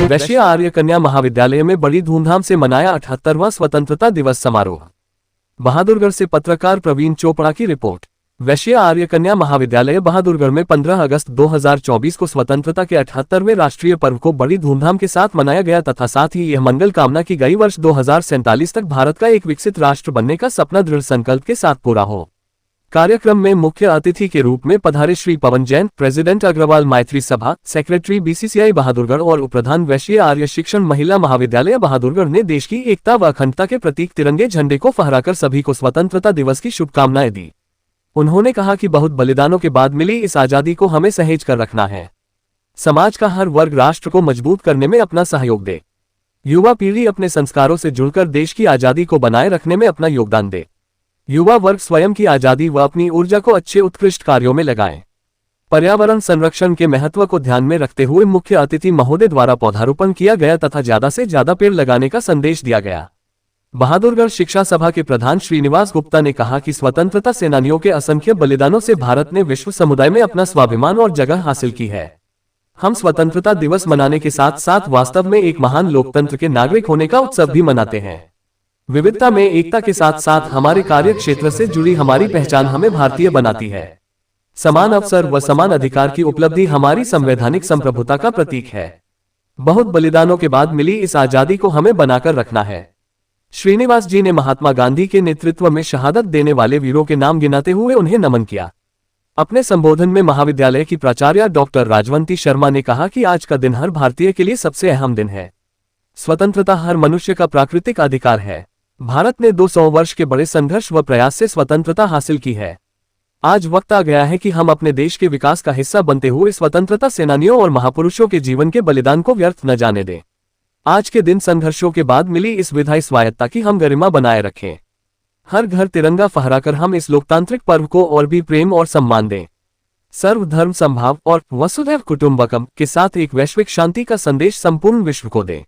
वैश्य आर्य कन्या महाविद्यालय में बड़ी धूमधाम से मनाया 78वां स्वतंत्रता दिवस समारोह। बहादुरगढ़ से पत्रकार प्रवीण चोपड़ा की रिपोर्ट। वैश्य आर्य कन्या महाविद्यालय बहादुरगढ़ में 15 अगस्त 2024 को स्वतंत्रता के 78वें राष्ट्रीय पर्व को बड़ी धूमधाम के साथ मनाया गया तथा साथ ही यह मंगल कामना की गई वर्ष 2047 तक भारत का एक विकसित राष्ट्र बनने का सपना दृढ़ संकल्प के साथ पूरा हो। कार्यक्रम में मुख्य अतिथि के रूप में पधारे श्री पवन जैन, प्रेसिडेंट अग्रवाल मैत्री सभा, सेक्रेटरी बीसीसीआई बहादुरगढ़ और उपप्रधान वैश्य आर्य शिक्षण महिला महाविद्यालय बहादुरगढ़ ने देश की एकता व अखंडता के प्रतीक तिरंगे झंडे को फहराकर सभी को स्वतंत्रता दिवस की शुभकामनाएं दी। उन्होंने कहा कि बहुत बलिदानों के बाद मिली इस आजादी को हमें सहेज कर रखना है। समाज का हर वर्ग राष्ट्र को मजबूत करने में अपना सहयोग दे। युवा पीढ़ी अपने संस्कारों से जुड़कर देश की आजादी को बनाए रखने में अपना योगदान दे। युवा वर्ग स्वयं की आजादी व अपनी ऊर्जा को अच्छे उत्कृष्ट कार्यों में लगाएं। पर्यावरण संरक्षण के महत्व को ध्यान में रखते हुए मुख्य अतिथि महोदय द्वारा पौधारोपण किया गया तथा ज्यादा से ज्यादा पेड़ लगाने का संदेश दिया गया। बहादुरगढ़ शिक्षा सभा के प्रधान श्रीनिवास गुप्ता ने कहा कि स्वतंत्रता सेनानियों के असंख्य बलिदानों से भारत ने विश्व समुदाय में अपना स्वाभिमान और जगह हासिल की है। हम स्वतंत्रता दिवस मनाने के साथ साथ वास्तव में एक महान लोकतंत्र के नागरिक होने का उत्सव भी मनाते हैं। विविधता में एकता के साथ साथ हमारे कार्य क्षेत्र से जुड़ी हमारी पहचान हमें भारतीय बनाती है। समान अवसर व समान अधिकार की उपलब्धि हमारी संवैधानिक संप्रभुता का प्रतीक है। बहुत बलिदानों के बाद मिली इस आजादी को हमें बनाकर रखना है। श्रीनिवास जी ने महात्मा गांधी के नेतृत्व में शहादत देने वाले वीरों के नाम गिनाते हुए उन्हें नमन किया। अपने संबोधन में महाविद्यालय की प्राचार्य डॉक्टर राजवंती शर्मा ने कहा कि आज का दिन हर भारतीय के लिए सबसे अहम दिन है। स्वतंत्रता हर मनुष्य का प्राकृतिक अधिकार है। भारत ने 200 वर्ष के बड़े संघर्ष व प्रयास से स्वतंत्रता हासिल की है। आज वक्त आ गया है कि हम अपने देश के विकास का हिस्सा बनते हुए स्वतंत्रता सेनानियों और महापुरुषों के जीवन के बलिदान को व्यर्थ न जाने दें। आज के दिन संघर्षों के बाद मिली इस विधायी स्वायत्ता की हम गरिमा बनाए रखें। हर घर तिरंगा फहराकर हम इस लोकतांत्रिक पर्व को और भी प्रेम और सम्मान दें। सर्वधर्म समभाव और वसुधैव कुटुंबकम के साथ एक वैश्विक शांति का संदेश संपूर्ण विश्व को दें।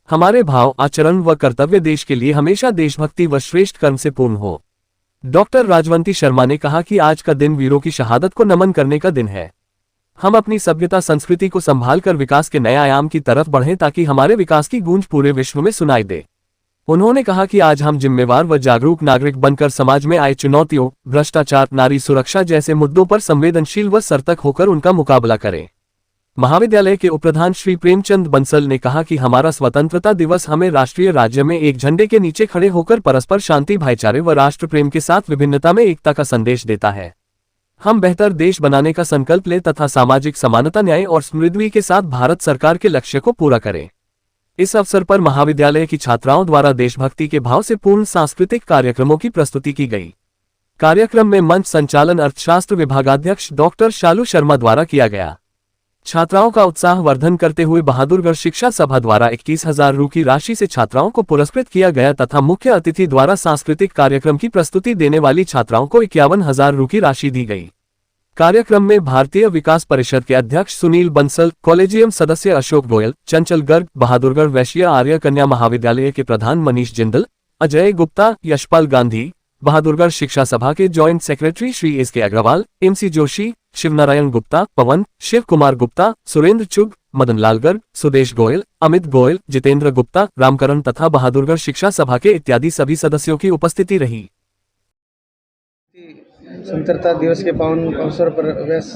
हमारे भाव, आचरण व कर्तव्य देश के लिए हमेशा देशभक्ति व श्रेष्ठ कर्म से पूर्ण हो। डॉक्टर राजवंती शर्मा ने कहा कि आज का दिन वीरों की शहादत को नमन करने का दिन है। हम अपनी सभ्यता संस्कृति को संभालकर विकास के नए आयाम की तरफ बढ़ें ताकि हमारे विकास की गूंज पूरे विश्व में सुनाई दे। उन्होंने कहा कि आज हम जिम्मेवार व जागरूक नागरिक बनकर समाज में आए चुनौतियों, भ्रष्टाचार, नारी सुरक्षा जैसे मुद्दों पर संवेदनशील व सतर्क होकर उनका मुकाबला करें। महाविद्यालय के उपप्रधान श्री प्रेमचंद बंसल ने कहा कि हमारा स्वतंत्रता दिवस हमें राष्ट्रीय राज्य में एक झंडे के नीचे खड़े होकर परस्पर शांति, भाईचारे व राष्ट्र प्रेम के साथ विभिन्नता में एकता का संदेश देता है। हम बेहतर देश बनाने का संकल्प लें तथा सामाजिक समानता, न्याय और समृद्धि के साथ भारत सरकार के लक्ष्य को पूरा करें। इस अवसर पर महाविद्यालय की छात्राओं द्वारा देशभक्ति के भाव से पूर्ण सांस्कृतिक कार्यक्रमों की प्रस्तुति की गई। कार्यक्रम में मंच संचालन अर्थशास्त्र विभागाध्यक्ष डॉक्टर शालू शर्मा द्वारा किया गया। छात्राओं का उत्साह वर्धन करते हुए बहादुरगढ़ शिक्षा सभा द्वारा 21,000 रु की राशि से छात्राओं को पुरस्कृत किया गया तथा मुख्य अतिथि द्वारा सांस्कृतिक कार्यक्रम की प्रस्तुति देने वाली छात्राओं को 51,000 रु की राशि दी गई। कार्यक्रम में भारतीय विकास परिषद के अध्यक्ष सुनील बंसल, कॉलेजियम सदस्य अशोक गोयल, चंचल गर्ग, बहादुरगढ़ वैश्य आर्य कन्या महाविद्यालय के प्रधान मनीष जिंदल, अजय गुप्ता, यशपाल गांधी, बहादुरगढ़ शिक्षा सभा के joint secretary Shri S K. Agarwal, M C. Joshi, Shivnarayan Gupta, Pawan, Shiv Kumar Gupta, Surendra Chugh, Madan लाल गर्ग, सुदेश गोयल, अमित गोयल, जितेंद्र गुप्ता, रामकरण तथा बहादुरगढ़ शिक्षा सभा के इत्यादि सभी सदस्यों की उपस्थिति रही। स्वतंत्रता दिवस के पावन अवसर पर वैस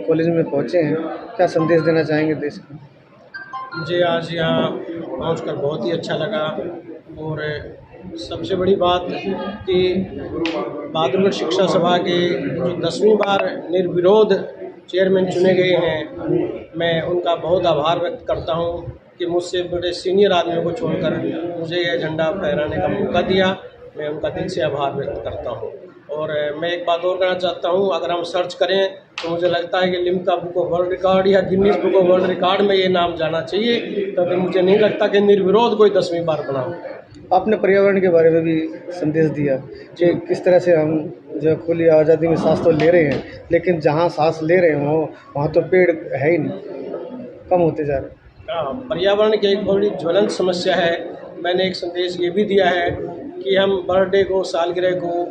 कॉलेज में पहुंचे हैं, क्या संदेश देना चाहेंगे देश को? मुझे आज यहाँ पहुंचकर बहुत ही अच्छा लगा और सबसे बड़ी बात कि बहादुरगढ़ शिक्षा सभा के जो 10वीं बार निर्विरोध चेयरमैन चुने गए हैं, मैं उनका बहुत आभार व्यक्त करता हूं कि मुझसे बड़े सीनियर आदमियों को छोड़कर मुझे यह झंडा फहराने का मौका दिया। मैं उनका दिल से आभार व्यक्त करता हूं। और मैं एक बात और कहना चाहता हूं, अगर हम सर्च करें तो मुझे लगता है कि Limca book of world record या Guinness book of world record में ये नाम जाना चाहिए, क्योंकि मुझे नहीं लगता कि निर्विरोध कोई 10वीं बार बना हो। आपने पर्यावरण के बारे में भी संदेश दिया कि किस तरह से हम जो खुली आज़ादी में सांस तो ले रहे हैं, लेकिन जहाँ सांस ले रहे हों वहाँ तो पेड़ है ही नहीं, कम होते जा रहे हैं। पर्यावरण की एक बड़ी ज्वलंत समस्या है। मैंने एक संदेश ये भी दिया है कि हम बर्थडे को, सालगिरह को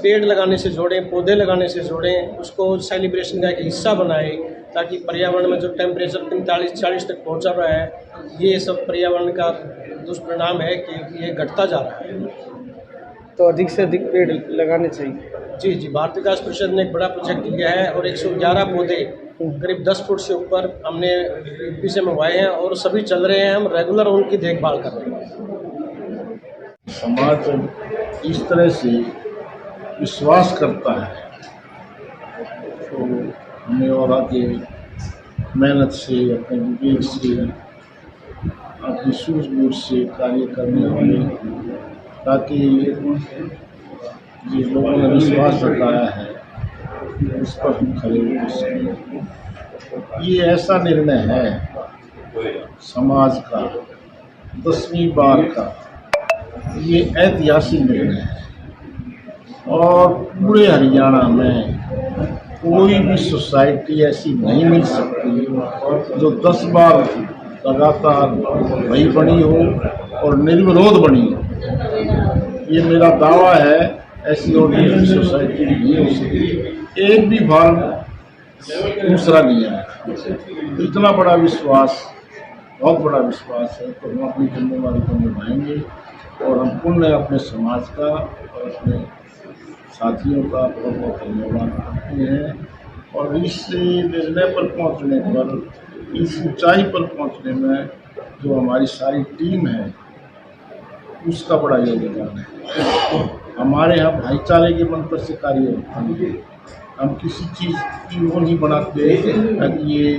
पेड़ लगाने से जोड़ें, पौधे लगाने से जोड़ें, उसको सेलिब्रेशन का एक हिस्सा बनाएं ताकि पर्यावरण में जो टेम्परेचर 45-40 तक पहुंचा रहा है, ये सब पर्यावरण का दुष्परिणाम है कि ये घटता जा रहा है। तो अधिक से अधिक पेड़ लगाने चाहिए। जी जी, भारत विकास परिषद ने एक बड़ा प्रोजेक्ट लिया है और 111 पौधे करीब 10 फुट से ऊपर हमने यूपी से मंगवाए हैं और सभी चल रहे हैं। हम रेगुलर उनकी देखभाल कर रहे हैं। समाज इस तरह से विश्वास करता है तो हमें और आगे मेहनत से, अपने विवेक से, अपनी सूझबूझ से कार्य करने होंगे, ताकि जिन लोगों ने विश्वास जताया है उस पर हम खड़े उतर सकें। ये ऐसा निर्णय है समाज का 10वीं बार का, ये ऐतिहासिक निर्णय है और पूरे हरियाणा में कोई भी सोसाइटी ऐसी नहीं मिल सकती जो 10 बार लगातार वही बनी हो और निर्विरोध बनी हो। ये मेरा दावा है, ऐसी और दूसरी सोसाइटी नहीं हो सकती। एक भी भाग दूसरा नहीं है। तो इतना बड़ा विश्वास, बहुत बड़ा विश्वास है, तो हम अपनी जिम्मेदारी को निभाएंगे और हम पुण्य अपने समाज का और अपने साथियों का बहुत बहुत धन्यवाद करते हैं। और इस निर्णय पर पहुंचने पर, इस ऊंचाई पर पहुंचने में जो हमारी सारी टीम है उसका बड़ा योगदान है। हमारे यहाँ भाईचारे के मंत्र से कार्य होता है। हम किसी चीज़ की वो नहीं बनाते कि ये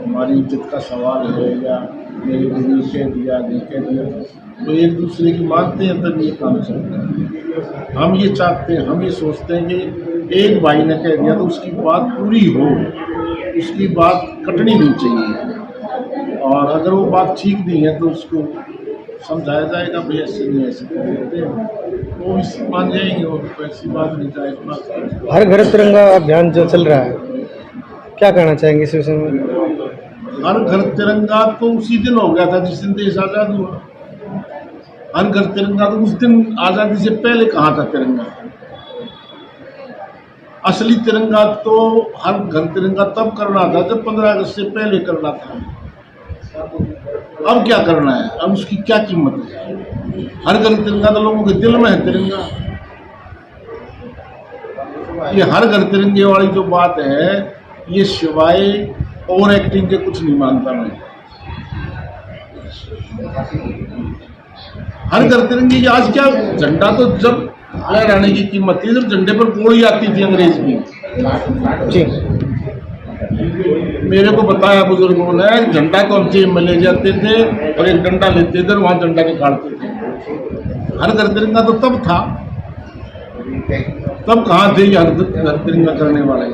हमारी इज्जत का सवाल है या मेरे गुरु ने कह दिया, नहीं कह दिया, तो एक दूसरे की मानते हैं तब ये काम चलता है। हम ये चाहते हैं, हम ये सोचते हैं कि एक भाई ने कह दिया तो उसकी बात पूरी हो, उसकी बात कटनी नहीं चाहिए, और अगर वो बात ठीक नहीं है तो उसको समझाया जाएगा भाई ऐसे नहीं, ऐसे करते हैं, वो इस मान जाएंगे और ऐसी बात नहीं जाए। हर घर तिरंगा अभियान जो चल रहा है, क्या कहना चाहेंगे इस विषय में? हर घर तिरंगा तो उसी दिन हो गया था जिस दिन देश आज़ाद हुआ। हर घर तिरंगा तो उस दिन आज़ादी से पहले कहाँ था तिरंगा? असली तिरंगा तो हर घर तिरंगा तब करना था जब 15 अगस्त से पहले करना था। अब क्या करना है? अब उसकी क्या कीमत है? हर घर तिरंगा तो लोगों के दिल में है तिरंगा। ये हर घर तिरंगे वाली जो बात है, ये सिवाय ओवर एक्टिंग के कुछ नहीं मानता मैं। हर घर तिरंगे की आज क्या, झंडा तो जब लहराने की कीमत थी जब झंडे पर गोली आती थी अंग्रेज की। जी, मेरे को बताया बुजुर्गों ने, झंडा को हम जेब में ले जाते थे और एक डंडा लेते थे और वहाँ झंडा निकालते थे। हर घर तिरंगा तो तब था, तब कहाँ थे ये हर घर तिरंगा करने वाले?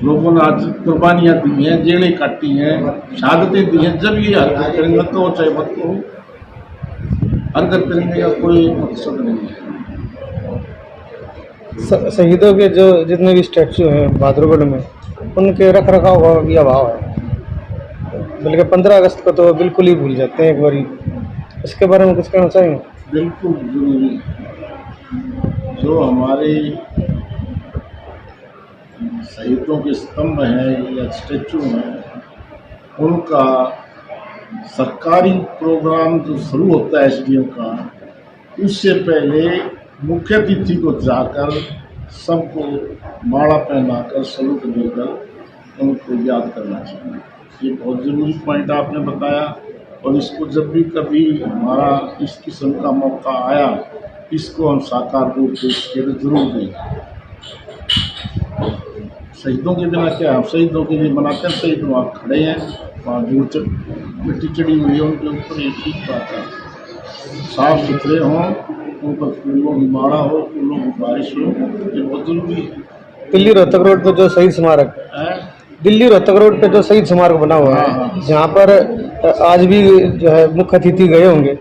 लोगों ने आज कुर्बानियाँ दी हैं, जेलें काटी हैं, शहादतें दी हैं, जब ये हर घर तिरंगा को चाहे मत को, हर घर तिरंगे का कोई मकसद नहीं है। शहीदों के जो जितने भी स्टैचू हैं बहादुरगढ़ में, उनके रख रखाव का भी अभाव है, बल्कि 15 अगस्त को तो बिल्कुल ही भूल जाते हैं एक बारी। इसके बारे में कुछ कहना चाहेंगे? बिल्कुल जरूरी है। जो हमारे शहीदों के स्तंभ हैं या स्टैचू हैं, उनका सरकारी प्रोग्राम जो शुरू होता है एसडीएम का, उससे पहले मुख्य अतिथि को जाकर सबको माला पहनाकर सलूट देकर उनको याद करना चाहिए। ये बहुत ज़रूरी पॉइंट आपने बताया, और इसको जब भी कभी हमारा इस किस्म का मौका आया, इसको हम साकार रूप से जरूर दें। शहीदों के बिना क्या, हम शहीदों के लिए बनाते हैं, शहीद वहाँ खड़े हैं, वहाँ दूर मिट्टी चढ़ी हुई है उनके ऊपर, एक ठीक बात है, साफ सुथरे हों, उन पर फूलों की माला हो, फूलों की बारिश हो, ये बहुत जरूरी है। दिल्ली रोहतक रोड पर जो शहीद स्मारक है, दिल्ली रोहतक रोड पे जो शहीद स्मारक बना हुआ है, जहाँ पर आज भी जो है मुख्य अतिथि गए होंगे,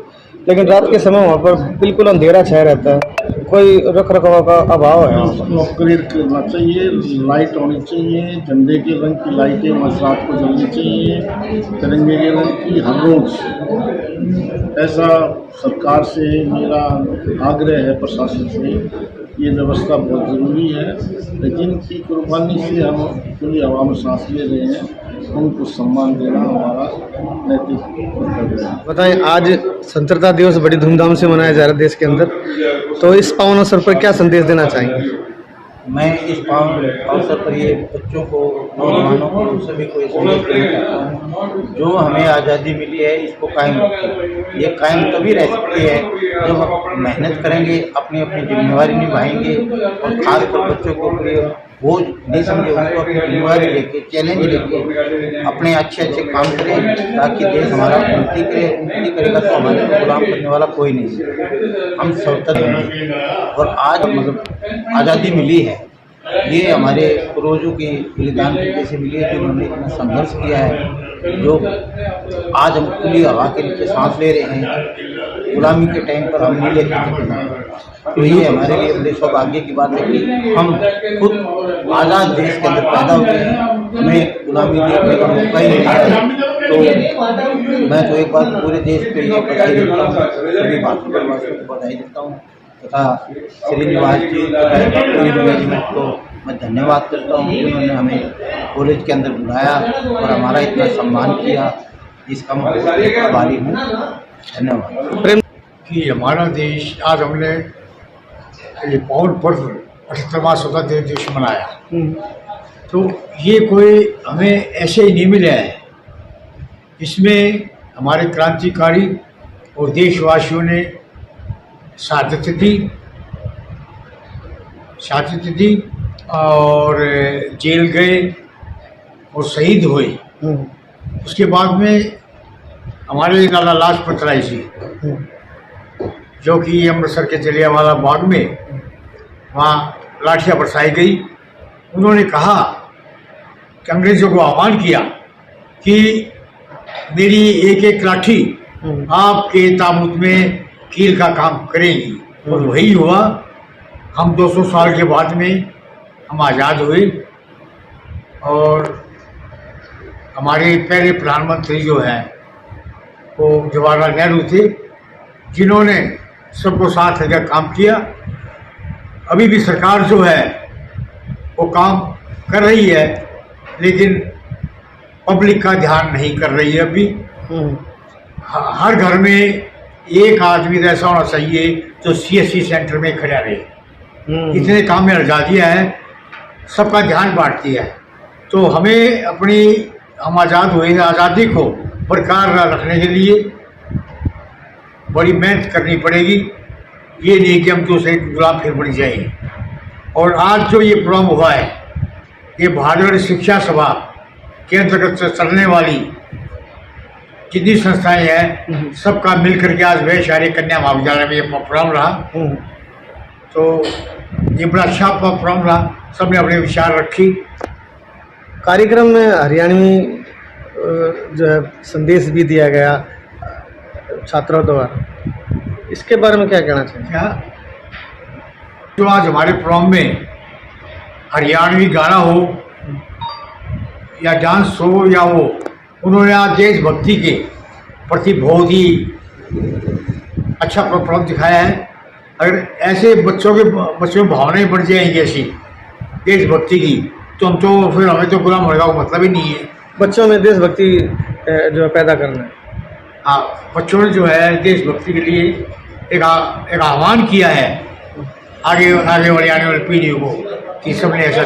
लेकिन रात के समय वहाँ पर बिल्कुल अंधेरा छाया रहता है, कोई रख रखाव का अभाव है। उसको अपग्रेड करना चाहिए, लाइट होनी चाहिए, झंडे के रंग की लाइटें वहाँ रात को जलनी चाहिए, तिरंगे के रंग की हर रोज। ऐसा सरकार से मेरा आग्रह है, प्रशासन से, ये व्यवस्था बहुत ज़रूरी है, लेकिन की कुर्बानी से हम खुली हवा में सांस ले रहे हैं, उनको सम्मान देना हमारा नैतिक कर्तव्य है। बताएं, आज स्वतंत्रता दिवस बड़ी धूमधाम से मनाया जा रहा है देश के अंदर, तो इस पावन अवसर पर क्या संदेश देना चाहेंगे? मैं इस पावन अवसर पर ये बच्चों को, नौजवानों को, सभी को इस संदेश देना चाहता हूँ, जो हमें आज़ादी मिली है इसको कायम रखें। ये कायम तभी रह सकती है जब हम मेहनत करेंगे, अपनी अपनी जिम्मेवारी निभाएंगे और खासकर बच्चों के ऊपर बोझ नहीं समझे, उनको अपनी जिम्मेवारी लेके, चैलेंज लेके अपने अच्छे अच्छे काम करें, ताकि देश हमारा उन्नति करेगा तो हमारे को गुलाम करने वाला कोई नहीं। हम स्वतंत्र हैं और आज मतलब आज़ादी मिली है, ये हमारे पूर्वजों के बलिदान की वजह से मिली है, जिन्होंने इतना संघर्ष किया है, जो आज हम खुली हवा के नीचे सांस ले रहे हैं। गुलामी के टाइम पर हम नहीं लेते थे, तो ये हमारे लिए बड़े सौभाग्य की बात है कि हम खुद आज़ाद देश के अंदर पैदा हुए हैं, हमें गुलामी देखने का मौका ही नहीं मिला। तो मैं तो एक बार पूरे देश पे ये बधाई देता हूँ, सभी भाषावासियों को बधाई देता हूँ तथा श्रीनिवास जी तथा पूरी मैनेजमेंट को मैं धन्यवाद करता हूँ कि उन्होंने हमें कॉलेज के अंदर बुलाया और हमारा इतना सम्मान किया, इसका मैं बहुत आभारी हूँ। धन्यवाद। कि हमारा देश आज हमने ये पावन पर्व 78वां स्वतंत्रता दिवस मनाया, तो ये कोई हमें ऐसे ही नहीं मिला है। इसमें हमारे क्रांतिकारी और देशवासियों ने शहादत दी और जेल गए और शहीद हुए। उसके बाद में हमारे लाला लाजपत राय जी, जो कि अमृतसर के जलियांवाला बाग में वहाँ लाठियाँ बरसाई गई, उन्होंने कहा कि अंग्रेज़ों को आह्वान किया कि मेरी एक एक लाठी आपके ताबूत में कील का काम करेगी, और वही हुआ। हम 200 साल के बाद में हम आज़ाद हुए और हमारे पहले प्रधानमंत्री जो हैं वो जवाहरलाल नेहरू थे, जिन्होंने सबको साथ लेकर काम किया। अभी भी सरकार जो है वो काम कर रही है, लेकिन पब्लिक का ध्यान नहीं कर रही है। अभी हर घर में एक आदमी ऐसा होना चाहिए जो CSC सेंटर में खड़ा रहे। इतने काम में लगा दिया है, सबका ध्यान बांटती है। तो हमें अपनी हम आज़ाद हुए आज़ादी को बरकरार रखने के लिए बड़ी मेहनत करनी पड़ेगी। ये नहीं कि हम दूसरे गुलाम फिर बन जाएंगे। और आज जो ये प्रोग्राम हुआ है, ये भारत शिक्षा सभा के अंतर्गत चलने वाली जितनी संस्थाएं हैं, सबका मिलकर के आज वैशाली कन्या महाविद्यालय में ये प्रोग्राम रहा। तो ये बड़ा अच्छा प्रोग्राम रहा, सबने अपने विचार रखी। कार्यक्रम में हरियाणवी जो है संदेश भी दिया गया छात्रों द्वारा, इसके बारे में क्या कहना चाहिए? क्या जो आज हमारे प्रोग्राम में हरियाणवी गाना हो या डांस हो या वो, उन्होंने आज देशभक्ति के प्रति बहुत ही अच्छा प्रोग्राम दिखाया है। अगर ऐसे बच्चों में भावनाएं बढ़ जाएंगी ऐसी देशभक्ति की, तो हम तो फिर हमें तो गुलाम होने का मतलब ही नहीं है। बच्चों में देशभक्ति जो पैदा करना है। हाँ, बच्चों ने जो है देशभक्ति के लिए एक आह्वान किया है आगे वाली आने वाली पीढ़ियों को कि सबने ऐसा